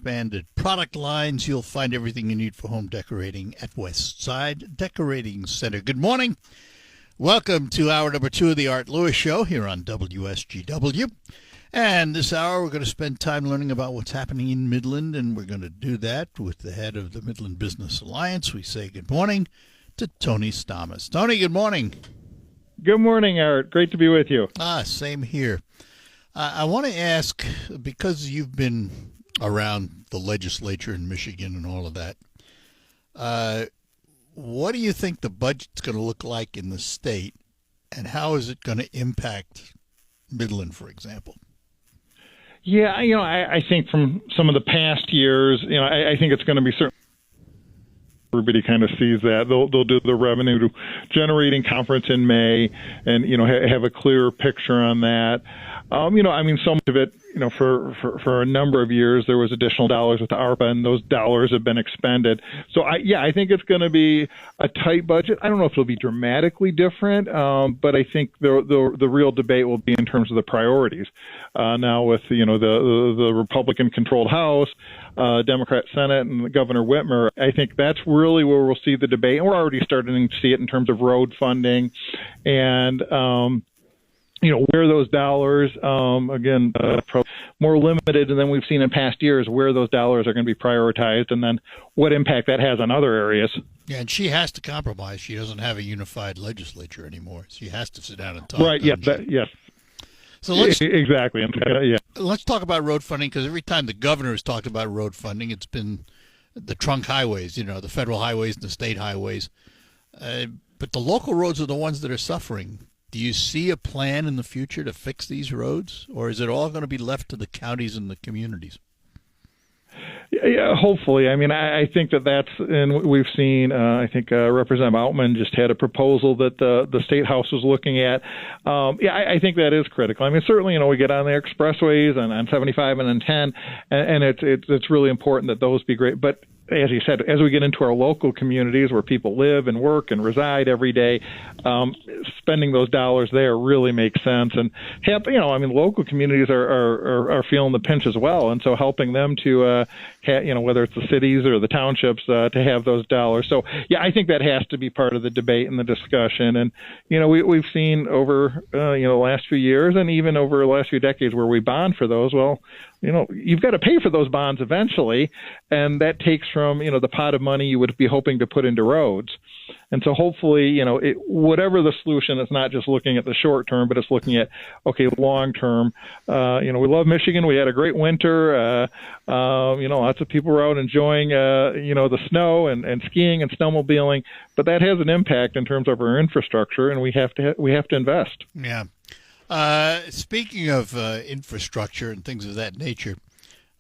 expanded product lines. You'll find everything you need for home decorating at Westside Decorating Center. Good morning. Welcome to hour number 2 of the Art Lewis Show here on WSGW. And this hour, we're going to spend time learning about what's happening in Midland, and we're going to do that with the head of the Midland Business Alliance. We say good morning to Tony Stamas. Tony, good morning. Good morning, Art. Great to be with you. Same here. I want to ask, because you've been around the legislature in Michigan and all of that, what do you think the budget's going to look like in the state, and how is it going to impact Midland, for example? Yeah, I think from some of the past years, I think it's going to be certain. Everybody kind of sees that. They'll do the revenue generating conference in May and, have a clearer picture on that. So much of it, for a number of years, there was additional dollars with the ARPA, and those dollars have been expended. So, I think it's going to be a tight budget. I don't know if it'll be dramatically different, but I think the real debate will be in terms of the priorities. Now with, the Republican-controlled House, Democrat Senate, and Governor Whitmer, I think that's really where we'll see the debate. And we're already starting to see it in terms of road funding and, where those dollars, more limited than we've seen in past years, where those dollars are going to be prioritized, and then what impact that has on other areas. Yeah, and she has to compromise. She doesn't have a unified legislature anymore. She has to sit down and talk. Right, yes. So let's Let's talk about road funding, because every time the governor has talked about road funding, it's been the trunk highways, the federal highways and the state highways. But the local roads are the ones that are suffering. Do you see a plan in the future to fix these roads, or is it all going to be left to the counties and the communities? Yeah, hopefully. I think that's, and we've seen, Representative Outman just had a proposal that the State House was looking at. I think that is critical. Certainly, we get on the expressways and on 75 and on 10, and it's really important that those be great. But as you said, as we get into our local communities where people live and work and reside every day, spending those dollars there really makes sense. And local communities are feeling the pinch as well, and so helping them to, whether it's the cities or the townships, to have those dollars. So I think that has to be part of the debate and the discussion. And we've seen over the last few years and even over the last few decades where we bond for those. Well, you've got to pay for those bonds eventually, and that takes from, the pot of money you would be hoping to put into roads. And so hopefully, whatever the solution, it's not just looking at the short term, but it's looking at, long term. We love Michigan. We had a great winter. Lots of people were out enjoying, the snow and skiing and snowmobiling, but that has an impact in terms of our infrastructure, and we have to invest. Yeah. Speaking of infrastructure and things of that nature,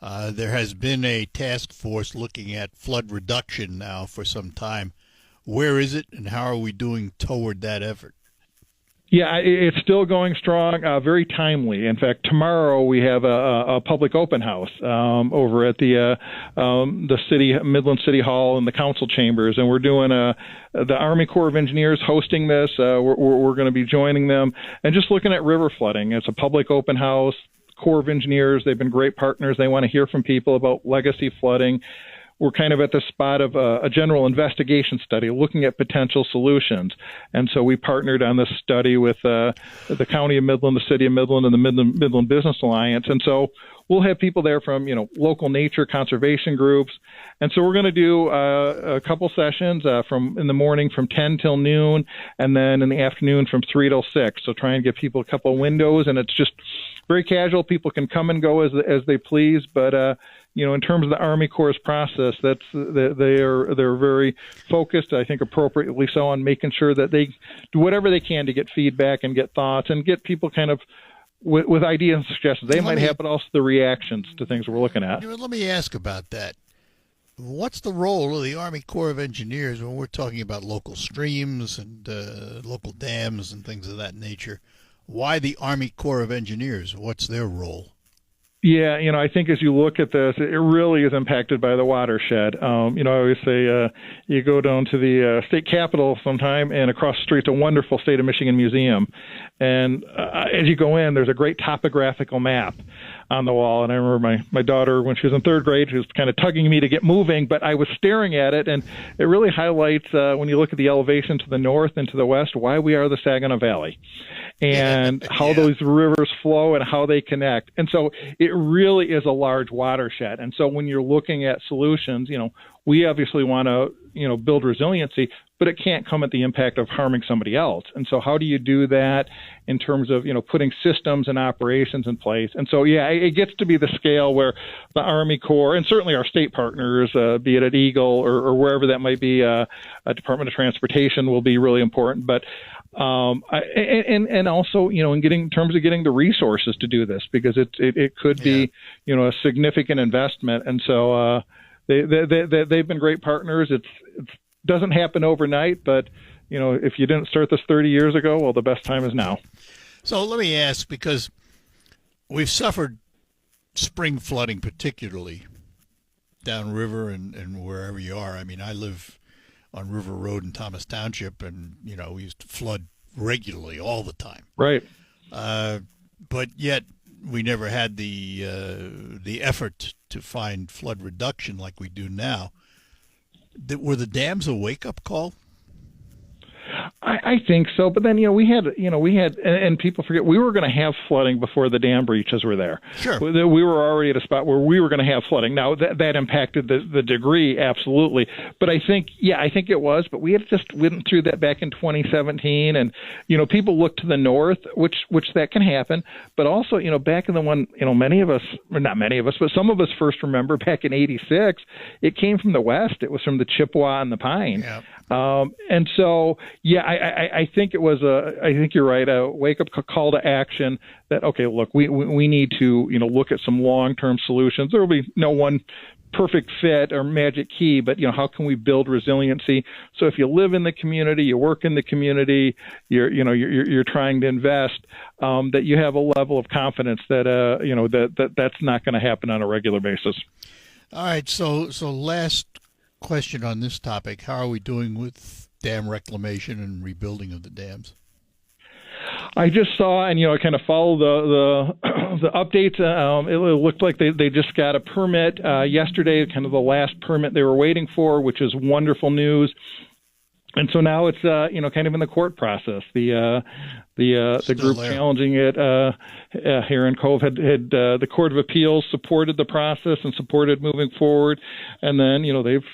there has been a task force looking at flood reduction now for some time. Where is it, and how are we doing toward that effort? Yeah, it's still going strong, very timely. In fact, tomorrow we have a public open house over at the Midland City Hall and the council chambers, and we're doing the Army Corps of Engineers hosting this. We're going to be joining them and just looking at river flooding. It's a public open house. Corps of Engineers, they've been great partners. They want to hear from people about legacy flooding. We're kind of at the spot of a general investigation study looking at potential solutions. And so we partnered on this study with the County of Midland, the City of Midland, and the Midland Business Alliance. And so we'll have people there from, local nature conservation groups. And so we're going to do a couple sessions in the morning from 10 till noon, and then in the afternoon from 3 till 6. So try and give people a couple of windows, and it's just very casual. People can come and go as they please, but in terms of the Army Corps' process, they're very focused, I think appropriately so, on making sure that they do whatever they can to get feedback and get thoughts and get people kind of with ideas and suggestions they might have, but also the reactions to things we're looking at. Let me ask about that. What's the role of the Army Corps of Engineers when we're talking about local streams and local dams and things of that nature? Why the Army Corps of Engineers? What's their role? Yeah, I think as you look at this, it really is impacted by the watershed. I always say you go down to the state capitol sometime, and across the street's a wonderful State of Michigan museum. And as you go in, there's a great topographical map on the wall. And I remember my daughter, when she was in third grade, she was kind of tugging me to get moving, but I was staring at it, and it really highlights, when you look at the elevation to the north and to the west, why we are the Saginaw Valley and how those rivers flow and how they connect. And so it really is a large watershed. And so when you're looking at solutions, we obviously want to, build resiliency, but it can't come at the impact of harming somebody else. And so how do you do that in terms of, putting systems and operations in place? And so, it gets to be the scale where the Army Corps and certainly our state partners, be it at Eagle or wherever that might be, a Department of Transportation will be really important. But and also, in terms of getting the resources to do this, because it could be, a significant investment. And so, they've been great partners. It doesn't happen overnight, but if you didn't start this 30 years ago, well, the best time is now. So let me ask, because we've suffered spring flooding, particularly downriver and wherever you are. I mean, I live on River Road in Thomas Township, and we used to flood regularly all the time. Right. But yet we never had the effort to find flood reduction like we do now. Were the dams a wake-up call? I think so, but then we had, and people forget we were going to have flooding before the dam breaches were there. Sure, we were already at a spot where we were going to have flooding. Now that impacted the degree, absolutely, but I think it was. But we had just went through that back in 2017, and people look to the north, which that can happen, but also back in the one many of us, or not many of us, but some of us first remember back in '86, it came from the west. It was from the Chippewa and the Pine. Yeah. And so, I think it was I think you're right, a wake-up call to action that, okay, look, we need to, look at some long-term solutions. There will be no one perfect fit or magic key, but, how can we build resiliency? So if you live in the community, you work in the community, you're trying to invest, that you have a level of confidence that, that's not going to happen on a regular basis. All right. So last question on this topic: how are we doing with dam reclamation and rebuilding of the dams? I just saw, and I kind of follow the updates. It looked like they just got a permit yesterday, kind of the last permit they were waiting for, which is wonderful news. And so now it's kind of in the court process. The group there challenging it here in Cove had the Court of Appeals supported the process and supported moving forward, and then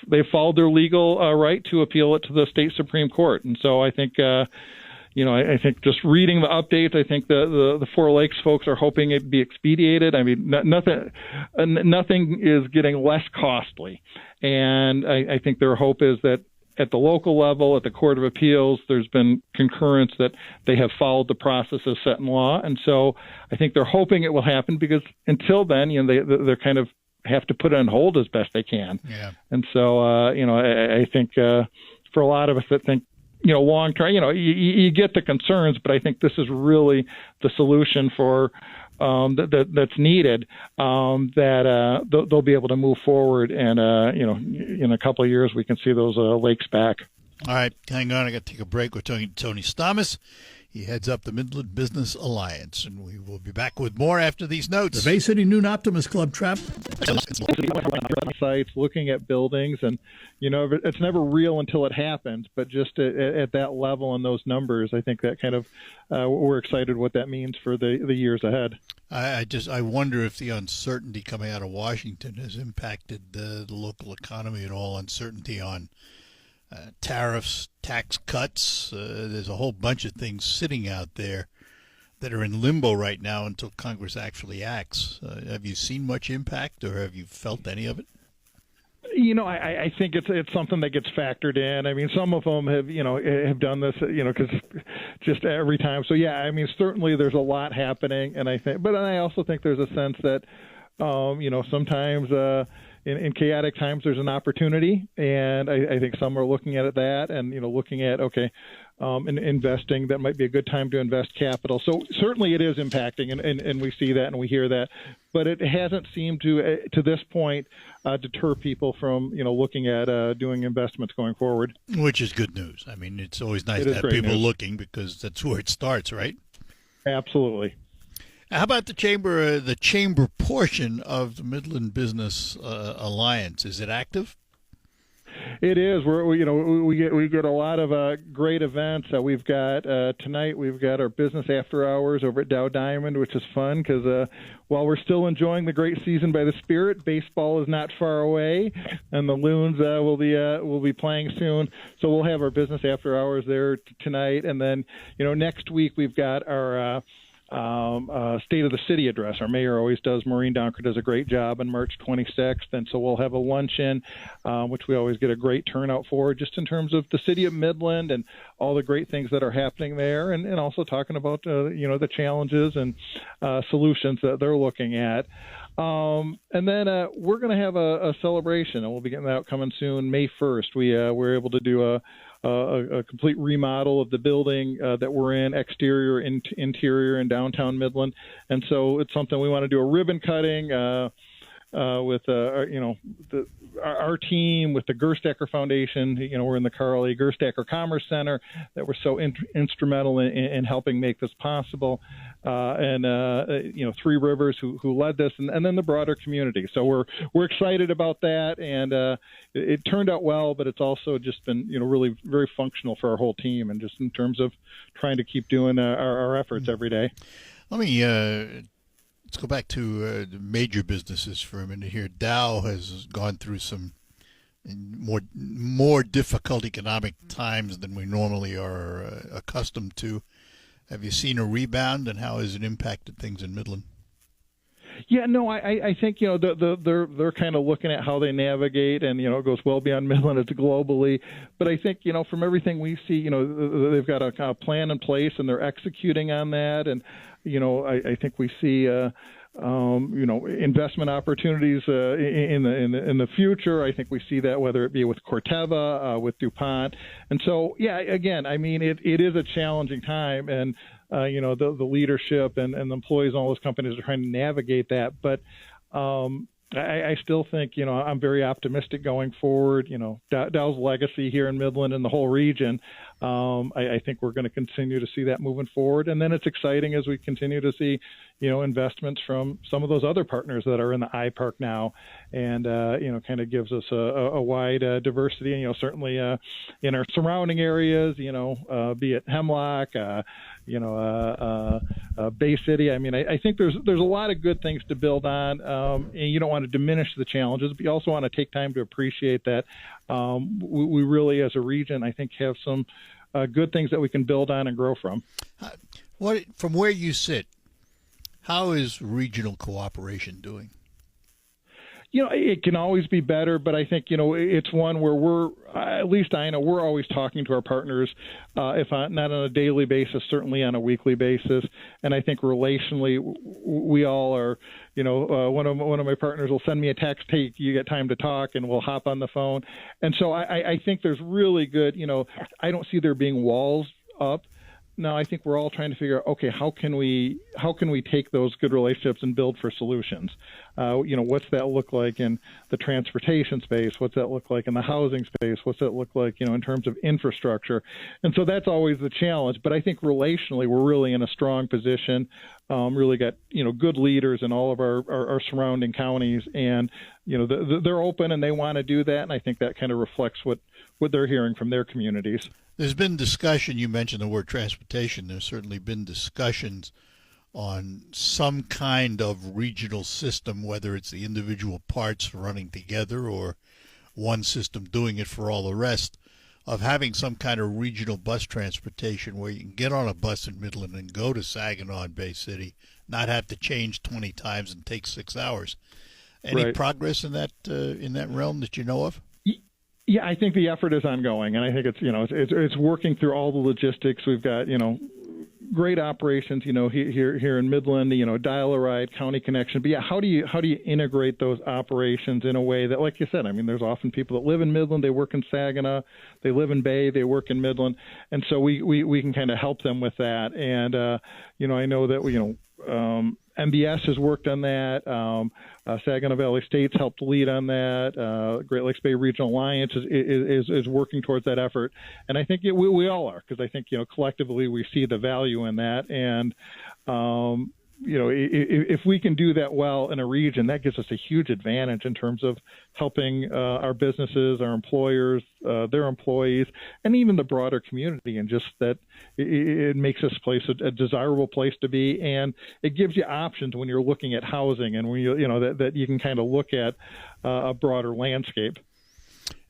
they've followed their legal right to appeal it to the state Supreme Court. And so I think I think just reading the updates, I think the Four Lakes folks are hoping it be expedited. I mean, nothing is getting less costly, and I think their hope is that at the local level, at the Court of Appeals, there's been concurrence that they have followed the process as set in law. And so I think they're hoping it will happen, because until then, they're kind of have to put it on hold as best they can. Yeah. And so, I think for a lot of us that think, long term, you get the concerns, but I think this is really the solution for that's needed, that they'll be able to move forward, and in a couple of years we can see those lakes back. All right, hang on. I got to take a break. We're talking to Tony Stamas. He heads up the Midland Business Alliance, and we will be back with more after these notes. The Bay City Noon Optimist Club trap. Sites, looking at buildings, and it's never real until it happens. But just at that level and those numbers, I think that kind of we're excited what that means for the years ahead. I wonder if the uncertainty coming out of Washington has impacted the local economy at all. Uncertainty on tariffs, tax cuts. There's a whole bunch of things sitting out there that are in limbo right now until Congress actually acts. Have you seen much impact, or have you felt any of it? I think it's something that gets factored in. I mean, some of them have done this, because just every time. So yeah, I mean, certainly there's a lot happening, and I also think there's a sense that, sometimes in chaotic times there's an opportunity, and I think some are looking at that, and looking at investing, that might be a good time to invest capital. So certainly it is impacting, and we see that and we hear that, but it hasn't seemed to this point deter people from looking at doing investments going forward. Which is good news. I mean, it's always nice to have people looking, because that's where it starts, right? Absolutely. How about the chamber portion of the Midland Business Alliance? Is it active? It is. We get a lot of great events. We've got tonight. We've got our business after hours over at Dow Diamond, which is fun because while we're still enjoying the great season by the Spirit, baseball is not far away, and the Loons will be playing soon. So we'll have our business after hours there tonight, and then next week we've got our State of the City address. Our mayor always does. Maureen Donker does a great job on March 26th, and so we'll have a luncheon, which we always get a great turnout for, just in terms of the city of Midland and all the great things that are happening there, and also talking about the challenges and solutions that they're looking at. And then we're going to have a celebration, and we'll be getting that out coming soon, May 1st. We're able to do a complete remodel of the building that we're in, exterior, interior, in downtown Midland. And so it's something we want to do a ribbon cutting with our team, with the Gerstacker Foundation. We're in the Carl A. Gerstacker Commerce Center that were so instrumental in helping make this possible. And Three Rivers who led this, and then the broader community. So we're excited about that, and it turned out well, but it's also just been really very functional for our whole team, and just in terms of trying to keep doing our efforts every day. Let me let's go back to the major businesses for a minute here. Dow has gone through some more difficult economic times than we normally are accustomed to. Have you seen a rebound, and how has it impacted things in Midland? Yeah, no, I think they're kind of looking at how they navigate, and it goes well beyond Midland, it's globally. But I think from everything we see, they've got a kind of plan in place, and they're executing on that. And I think we see investment opportunities in the future. I think we see that whether it be with Corteva, with DuPont, and so again, I mean it is a challenging time, and the leadership and the employees in all those companies are trying to navigate that, but I still think I'm very optimistic going forward. Dow's legacy here in Midland and the whole region. I think we're going to continue to see that moving forward, and then it's exciting as we continue to see investments from some of those other partners that are in the iPark now, and kind of gives us a wide diversity, and certainly in our surrounding areas, be it Hemlock, Bay City. I mean, I think there's a lot of good things to build on, and you don't want to diminish the challenges, but you also want to take time to appreciate that we really, as a region, I think, have some good things that we can build on and grow from. From where you sit, how is regional cooperation doing? It can always be better, but I think, it's one where at least I know we're always talking to our partners, if not on a daily basis, certainly on a weekly basis. And I think relationally, we all are, one of my partners will send me a text, hey, you get time to talk, and we'll hop on the phone. And so I think there's really good, I don't see there being walls up. Now, I think we're all trying to figure out, okay, how can we take those good relationships and build for solutions? What's that look like in the transportation space? What's that look like in the housing space? What's that look like, in terms of infrastructure? And so that's always the challenge. But I think relationally, we're really in a strong position. Really got good leaders in all of our surrounding counties, and they're open and they want to do that. And I think that kind of reflects what they're hearing from their communities. There's been discussion, you mentioned the word transportation, there's certainly been discussions on some kind of regional system, whether it's the individual parts running together or one system doing it for all the rest, of having some kind of regional bus transportation where you can get on a bus in Midland and go to Saginaw and Bay City, not have to change 20 times and take 6 hours. Any progress in that realm that you know of? Yeah, I think the effort is ongoing, and I think it's working through all the logistics. We've got great operations here in Midland, Dial-A-Ride, County Connection. But yeah, how do you integrate those operations in a way that, like you said, I mean, there's often people that live in Midland, they work in Saginaw, they live in Bay, they work in Midland, and so we can kind of help them with that. And I know that MBS has worked on that. Saginaw Valley States helped lead on that. Great Lakes Bay Regional Alliance is working towards that effort, and I think we all are, because I think collectively we see the value in that. And if we can do that well in a region, that gives us a huge advantage in terms of helping our businesses, our employers, their employees, and even the broader community. And just that it makes this place a desirable place to be, and it gives you options when you're looking at housing, and when that you can kind of look at a broader landscape.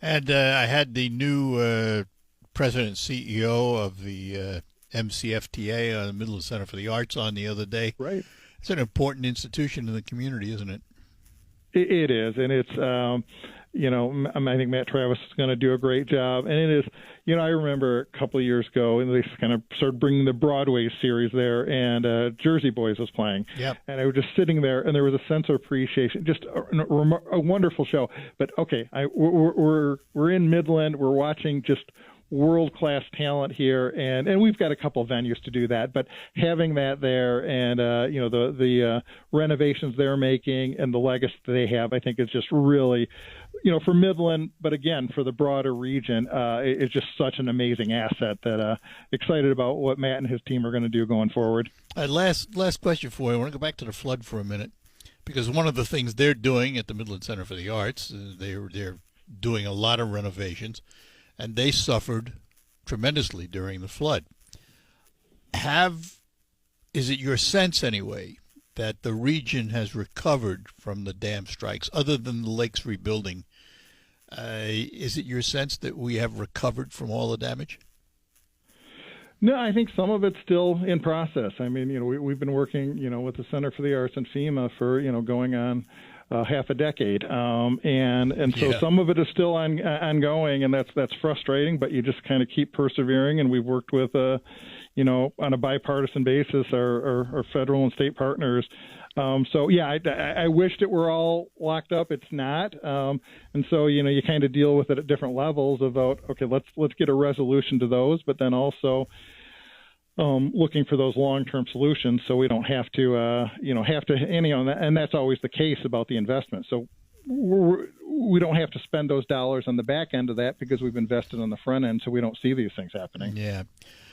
And I had the new president and CEO of the MCFTA, the Midland Center for the Arts, on the other day. Right. It's an important institution in the community, isn't it? It is, and it's I think Matt Travis is going to do a great job, and it is. I remember a couple of years ago, and they kind of started bringing the Broadway series there, and Jersey Boys was playing. Yep. And I was just sitting there, and there was a sense of appreciation, just a wonderful show. But okay, we're in Midland, we're watching just world-class talent here, and we've got a couple of venues to do that, but having that there and the renovations they're making and the legacy they have, I think is just really, for Midland, but again for the broader region, it's just such an amazing asset that excited about what Matt and his team are going to do going forward. Last question for you. I want to go back to the flood for a minute, because one of the things they're doing at the Midland Center for the Arts, they're doing a lot of renovations, and they suffered tremendously during the flood. Is it your sense anyway that the region has recovered from the dam strikes, other than the lakes rebuilding? Is it your sense that we have recovered from all the damage? No, I think some of it's still in process. I mean, we've been working, with the Center for the Arts and FEMA for, going on half a decade, and so some of it is still ongoing, and that's frustrating. But you just kind of keep persevering, and we've worked with, on a bipartisan basis, our federal and state partners. I wished it were all locked up. It's not, and so you kind of deal with it at different levels. About okay, let's get a resolution to those, but then also looking for those long-term solutions, so we don't have to, and that's always the case about the investment. So we don't have to spend those dollars on the back end of that because we've invested on the front end, so we don't see these things happening. Yeah.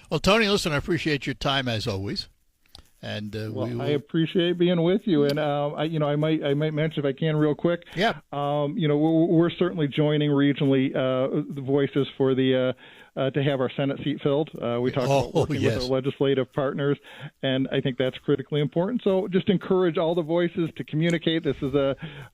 Well, Tony, listen, I appreciate your time as always. And I appreciate being with you, and I might mention, if I can, real quick. Yeah. We're certainly joining regionally the voices for the to have our Senate seat filled. We talked about working with our legislative partners, and I think that's critically important. So just encourage all the voices to communicate. This is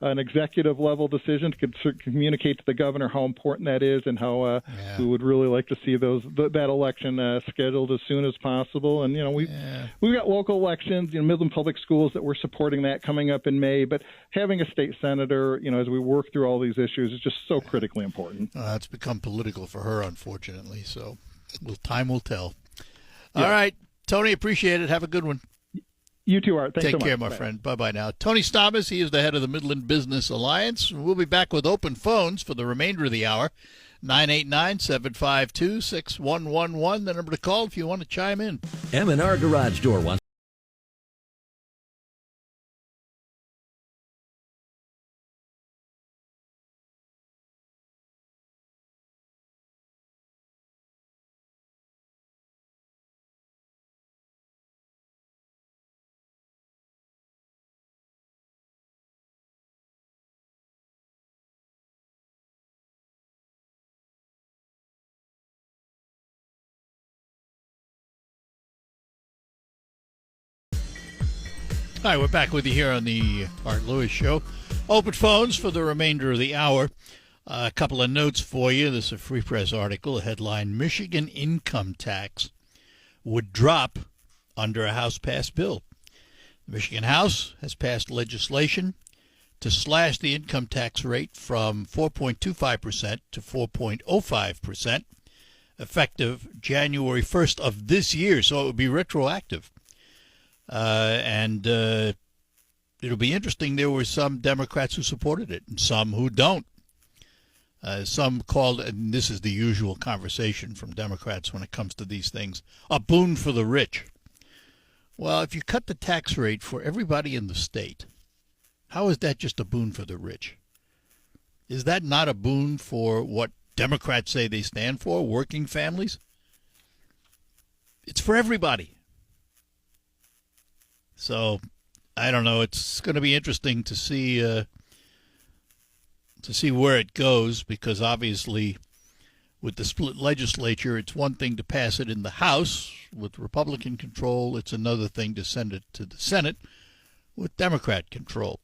an executive level decision to communicate to the governor how important that is, and how we would really like to see that election scheduled as soon as possible. And we've got local elections, Midland Public Schools, that we're supporting that coming up in May. But having a state senator, as we work through all these issues, is just so critically important. It's become political for her, unfortunately. So time will tell. All right, Tony, appreciate it. Have a good one. You too, Art. Thanks so much. Take care, my friend. Bye-bye now. Tony Stamas, he is the head of the Midland Business Alliance. We'll be back with open phones for the remainder of the hour. 989-752-6111, the number to call if you want to chime in. M&R Garage Door wants All right, we're back with you here on the Art Lewis Show. Open phones for the remainder of the hour. A couple of notes for you. This is a Free Press article. A headline: Michigan income tax would drop under a House-passed bill. The Michigan House has passed legislation to slash the income tax rate from 4.25% to 4.05%, effective January 1st of this year, so it would be retroactive. And it'll be interesting. There were some Democrats who supported it and some who don't. Some called, and this is the usual conversation from Democrats when it comes to these things, a boon for the rich. Well, if you cut the tax rate for everybody in the state, how is that just a boon for the rich? Is that not a boon for what Democrats say they stand for, working families? It's for everybody. So I don't know. It's going to be interesting to see where it goes, because obviously with the split legislature, it's one thing to pass it in the House with Republican control. It's another thing to send it to the Senate with Democrat control.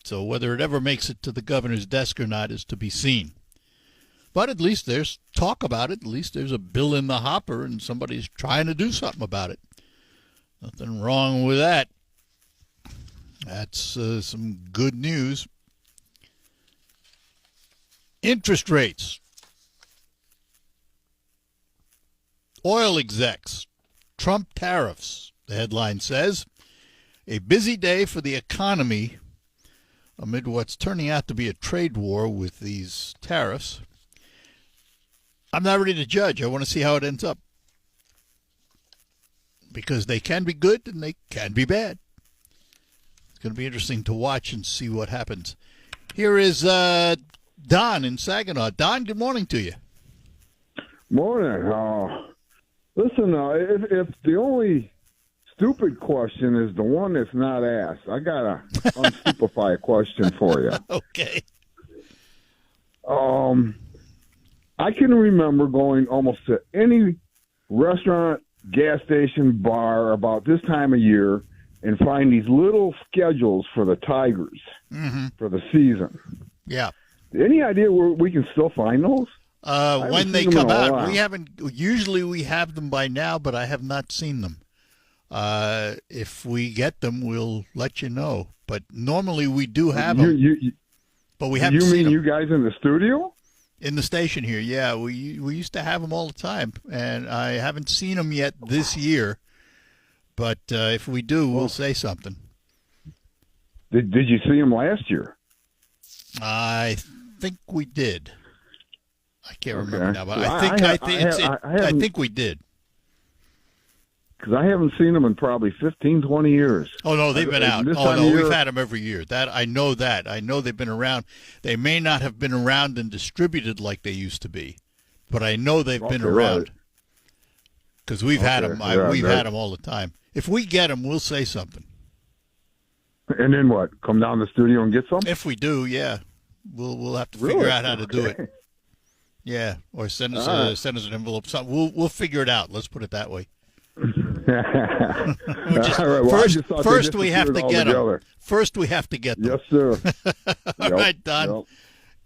So whether it ever makes it to the governor's desk or not is to be seen. But at least there's talk about it. At least there's a bill in the hopper and somebody's trying to do something about it. Nothing wrong with that. That's some good news. Interest rates. Oil execs. Trump tariffs, the headline says. A busy day for the economy amid what's turning out to be a trade war with these tariffs. I'm not ready to judge. I want to see how it ends up, because they can be good and they can be bad. It's going to be interesting to watch and see what happens. Here is Don in Saginaw. Don, good morning to you. Morning. Listen, if the only stupid question is the one that's not asked, I got a unstupefy question for you. Okay. I can remember going almost to any restaurant, gas station, bar about this time of year and find these little schedules for the Tigers for the season. Yeah. Any idea where we can still find those? When they come out, usually we have them by now, but I have not seen them. If we get them, we'll let you know. But normally we do have them, but we haven't seen them. You mean you guys in the studio? In the station here, yeah. We used to have them all the time, and I haven't seen them yet this year. But if we do, we'll say something. Did you see them last year? I think we did. I can't remember now, but I think we did. Because I haven't seen them in probably 15, 20 years. Oh, no, they've been out. Oh, no, we've had them every year. I know that. I know they've been around. They may not have been around and distributed like they used to be, but I know they've been around. Because we've had them. We've had them all the time. If we get them, we'll say something. And then what? Come down to the studio and get some? If we do, yeah. We'll have to figure out how to do it. Yeah, or send us an envelope. We'll figure it out. Let's put it that way. First we have to get them. First we have to get them. Yes, sir. All right, Don. Yep.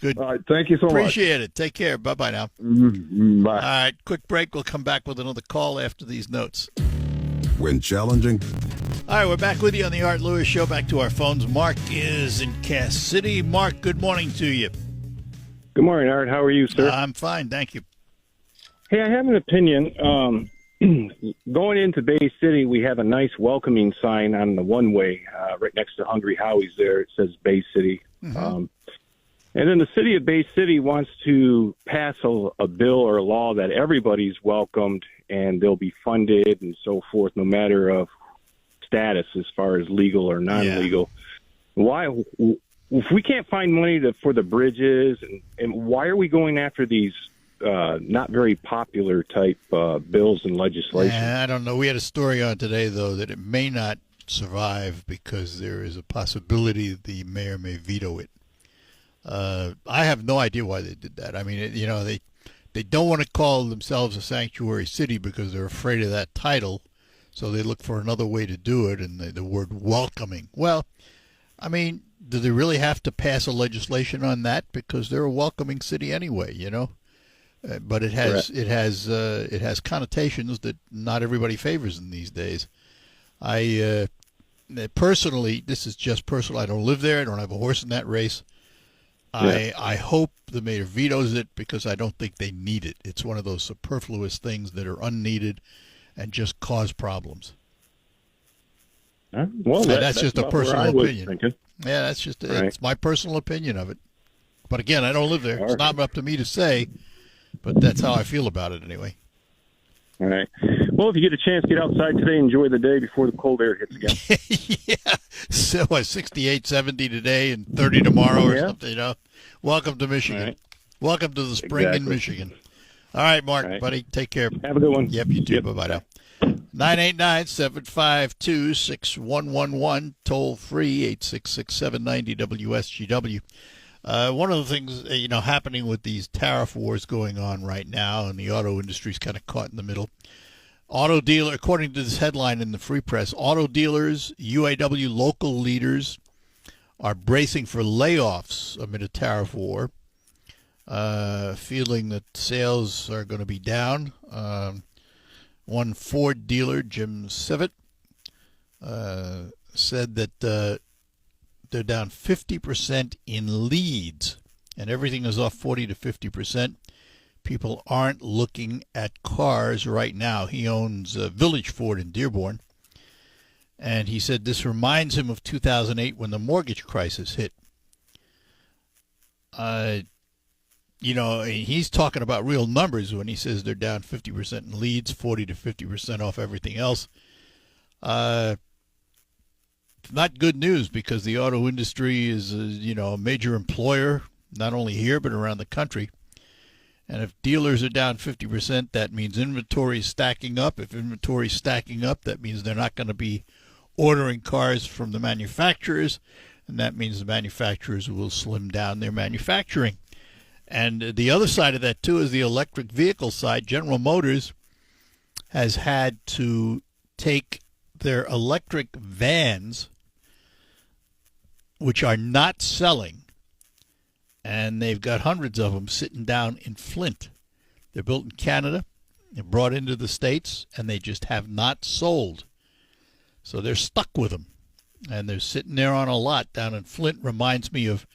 Good. All right, thank you so much. Appreciate it. Take care. Bye-bye now. Bye. All right, quick break. We'll come back with another call after these notes. When challenging. All right, we're back with you on the Art Lewis Show. Back to our phones. Mark is in Cass City. Mark, good morning to you. Good morning, Art. How are you, sir? I'm fine, thank you. Hey, I have an opinion. Going into Bay City, we have a nice welcoming sign on the one-way right next to Hungry Howie's there. It says Bay City. Mm-hmm. And then the city of Bay City wants to pass a bill or a law that everybody's welcomed and they'll be funded and so forth, no matter of status as far as legal or non-legal. Yeah. Why? If we can't find money for the bridges, and why are we going after these not very popular type bills and legislation? I don't know. We had a story on today, though, that it may not survive because there is a possibility that the mayor may veto it. I have no idea why they did that. I mean, they don't want to call themselves a sanctuary city because they're afraid of that title, so they look for another way to do it, and the word welcoming. Well, I mean, do they really have to pass a legislation on that? Because they're a welcoming city anyway, but it has connotations that not everybody favors in these days. I personally, this is just personal. I don't live there. I don't have a horse in that race. Yeah. I hope the mayor vetoes it because I don't think they need it. It's one of those superfluous things that are unneeded and just cause problems. Well, that's just a personal opinion. Thinking. Yeah, that's just it's my personal opinion of it. But again, I don't live there. It's not up to me to say, but that's how I feel about it anyway. All right. Well, if you get a chance, get outside today. Enjoy the day before the cold air hits again. Yeah. So 68, 70 today and 30 tomorrow or something, Welcome to Michigan. Right. Welcome to the spring in Michigan. All right, Mark, buddy. Take care. Have a good one. Yep, you too. Bye-bye now. 989-752-6111, toll free, 866-790-WSGW. One of the things, happening with these tariff wars going on right now, and the auto industry is kind of caught in the middle. Auto dealer, according to this headline in the Free Press, auto dealers, UAW local leaders are bracing for layoffs amid a tariff war, feeling that sales are going to be down. One Ford dealer, Jim Sivet, said that they're down 50% in leads, and everything is off 40 to 50%. People aren't looking at cars right now. He owns Village Ford in Dearborn, and he said this reminds him of 2008 when the mortgage crisis hit. He's talking about real numbers when he says they're down 50% in leads, 40 to 50% off everything else. Not good news, because the auto industry is, a major employer, not only here but around the country. And if dealers are down 50%, that means inventory is stacking up. If inventory is stacking up, that means they're not going to be ordering cars from the manufacturers, and that means the manufacturers will slim down their manufacturing. And the other side of that, too, is the electric vehicle side. General Motors has had to take their electric vans, which are not selling, and they've got hundreds of them sitting down in Flint. They're built in Canada, they're brought into the States, and they just have not sold. So they're stuck with them, and they're sitting there on a lot down in Flint. Reminds me of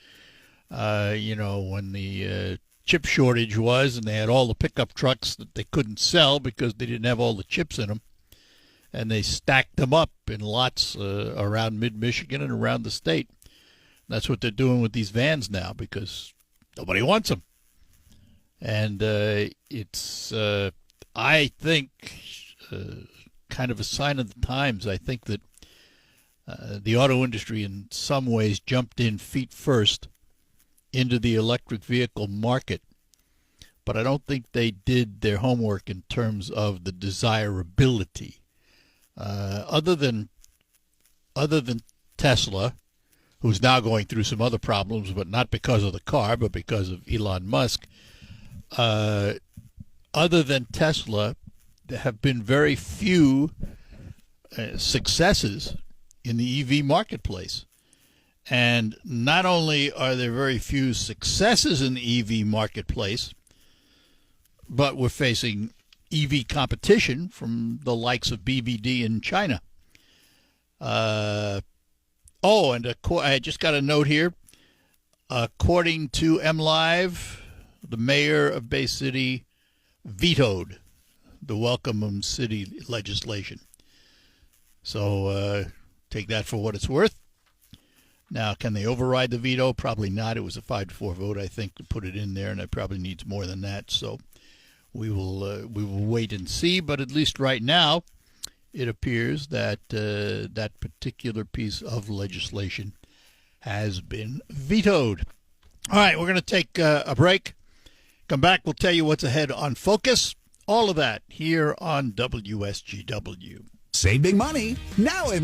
when the chip shortage was, and they had all the pickup trucks that they couldn't sell because they didn't have all the chips in them, and they stacked them up in lots around mid-Michigan and around the state. That's what they're doing with these vans now, because nobody wants them. And it's, I think, kind of a sign of the times. I think that the auto industry in some ways jumped in feet first into the electric vehicle market, but I don't think they did their homework in terms of the desirability. Other than Tesla, who's now going through some other problems, but not because of the car, but because of Elon Musk. Other than Tesla, there have been very few successes in the EV marketplace. And not only are there very few successes in the EV marketplace, but we're facing EV competition from the likes of BVD in China. And I just got a note here. According to MLive, the mayor of Bay City vetoed the Welcome City legislation. So take that for what it's worth. Now, can they override the veto? Probably not. It was a 5-4 vote, I think, to put it in there, and it probably needs more than that. So we will wait and see. But at least right now, it appears that that particular piece of legislation has been vetoed. All right, we're going to take a break. Come back, we'll tell you what's ahead on Focus. All of that here on WSGW. Saving money now at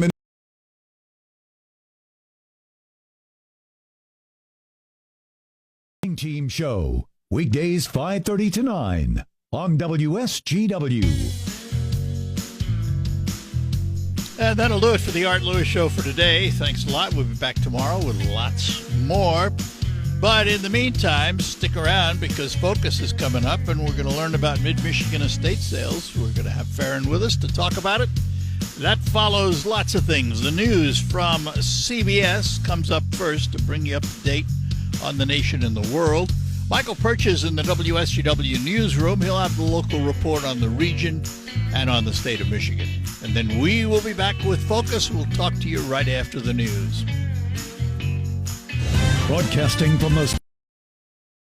Team Show, weekdays 5:30 to 9 on WSGW. And that'll do it for the Art Lewis Show for today. Thanks a lot. We'll be back tomorrow with lots more. But in the meantime, stick around, because Focus is coming up, and we're going to learn about Mid-Michigan estate sales. We're going to have Farron with us to talk about it. That follows lots of things. The news from CBS comes up first to bring you up to date on the nation and the world. Michael Perch is in the WSGW newsroom. He'll have the local report on the region and on the state of Michigan. And then we will be back with Focus. We'll talk to you right after the news. Broadcasting from the